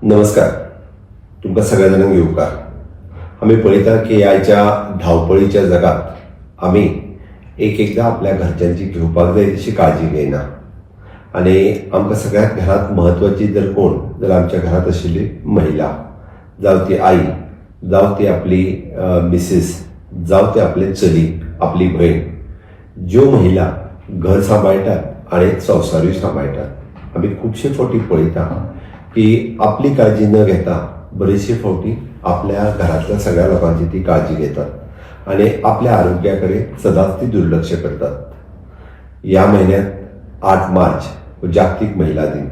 नमस्कार. तुमका सगळ्या जणांक येवकार. आम्ही पळयता की आयच्या धावपळीच्या जगात आम्ही एकदा आपल्या घरच्यांची घेवपाक जाय तशी काळजी घेयना आणि आमकां सगळ्यात घरात महत्वाची जर कोण जर आमच्या घरात आशिल्ली महिला, जावं ती आई, जावं ती आपली मिसेस, जावं ती आपले चली, आपली बहीण, ज्यो महिला घर सांबाळटात आणि संवसारूय सांबाळटात. आम्ही खुबशे फावटी पळयता की आपली काळजी न घेता बरेचशे फावटी आपल्या घरातल्या सगळ्या लोकांची ती काळजी घेतात आणि आपल्या आरोग्याकडे सदांच ती दुर्लक्ष करतात. या महिन्यात 8 मार्च जागतिक महिला दिन.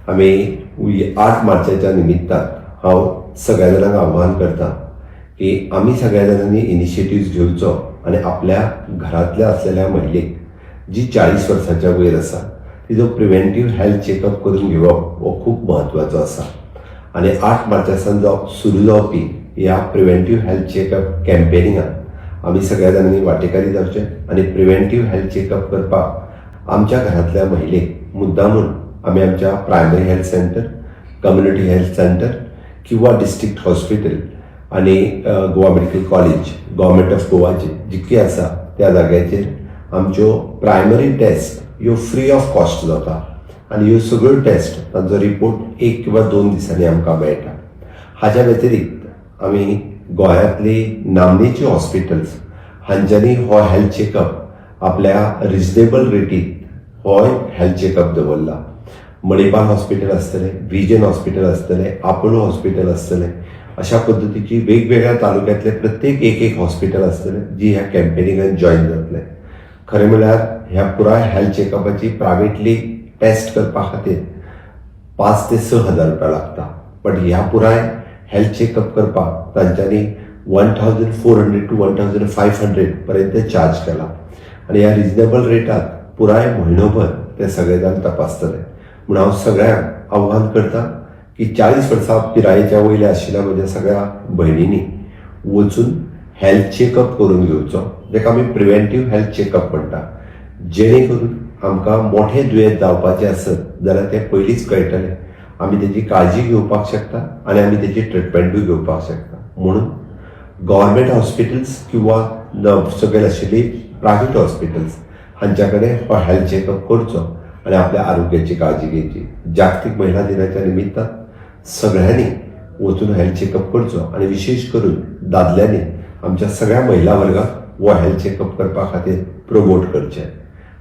आम्ही 8 मार्चाच्या निमित्तान हांव सगळ्या जाणांक आव्हान करता की आम्ही सगळ्या जाणांनी इनिशिएटिव्ह घेवचो आणि आपल्या घरातल्या असलेल्या महिलेक जी 40 वर्सांच्या वयर आसा तिजो प्रिव्हेंटिव्ह हेल्थ चेकअप करून घेवप हो खूप महत्वाचो आसा. आणि 8 मार्चासान सुरू जावपी ह्या प्रिव्हेंटिव्ह हेल्थ चेकअप कॅम्पेनिंगात आम्ही सगळ्या जाणांनी वाटेकारी जावचे आणि प्रिव्हेंटिव्ह हेल्थ चेकअप करपाक आमच्या घरातल्या महिलेक मुद्दामून आम्ही आमच्या primary health centre, community health centre किंवा डिस्ट्रिक्ट हॉस्पिटल आणि Goa medical college, government of गोवाचे जितके आसा त्या जाग्याचेर आमच्यो प्रायमरी टेस्ट ह्यो फ्री ऑफ कॉस्ट जाता आणि ह्यो सगळ्यो टेस्ट तांचो रिपोर्ट 1 किंवा 2 दिसांनी आमकां मेळटा. हाच्या व्यतिरिक्त आम्ही गोंयांतली नामनेची हॉस्पिटल्स हांच्यांनी हो हेल्थ चेकअप आपल्या रिजनेबल रेटीत हो हेल्थ चेकअप दवरला. मणिपाल हॉस्पिटल आसतलें, विजन हॉस्पिटल आसतलें, आपोलो हॉस्पिटल आसतलें, अशा पद्दतीची वेगवेगळ्या तालुक्यांतले प्रत्येक एक हजार आसतले जी ह्या कॅम्पेनिंगात जॉईन जातले. खरें म्हळ्यार ह्या पुराय हेल्थ चेकअपाची प्रायवेटली टेस्ट करपा खातीर 5 ते 6 हजार रुपया लागता. बट ह्या पुराय हेल्थ चेकअप करपाक तांच्यांनी 1400 to 1500 पर्यंत चार्ज केला आणि ह्या रिजनेबल रेटात पुराय म्हयनोभर ते सगळे जाण तपासतले. म्हणून हांव सगळ्यांक आव्हान करता की 40 वर्सां पिरायेच्या वयल्या आशिल्ल्या म्हज्या सगळ्या भयणींनी वचून हेल्थ चेकअप करून घेवचो, जेका आमी प्रिव्हेंटिव्ह हेल्थ चेकअप म्हणटा. जेणे करून आमकां मोठे दुयेंस जावपाचें आसत जाल्यार तें पयलींच कळटलें. आमी तेजी काळजी घेवपाक शकता आणि आमी तेजी ट्रिटमेंटूय घेवपाक शकता. म्हणून गव्हर्मेंट हॉस्पिटल्स किंवा सकयल आशिल्ली प्रायवेट हॉस्पिटल्स हांच्या कडेन हो हेल्थ चेकअप करचो आणि आपल्या आरोग्याची काळजी घेवची. जागतीक महिला दिनाच्या निमित्तान सगळ्यांनी वचून हेल्थ चेकअप करचो आणि विशेष करून दादल्यांनी आमच्या सगळ्या महिला वर्गाक हो हेल्थ चेकअप करपा खातीर प्रमोट करचें.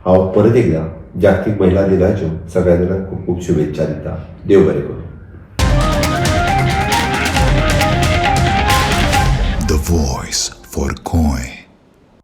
हांव परत एकदा जागतीक महिला दिनाच्यो सगळ्या जाणांक खूब खूब शुभेच्छा दिता. देव बरें करूं. The voice for Coin.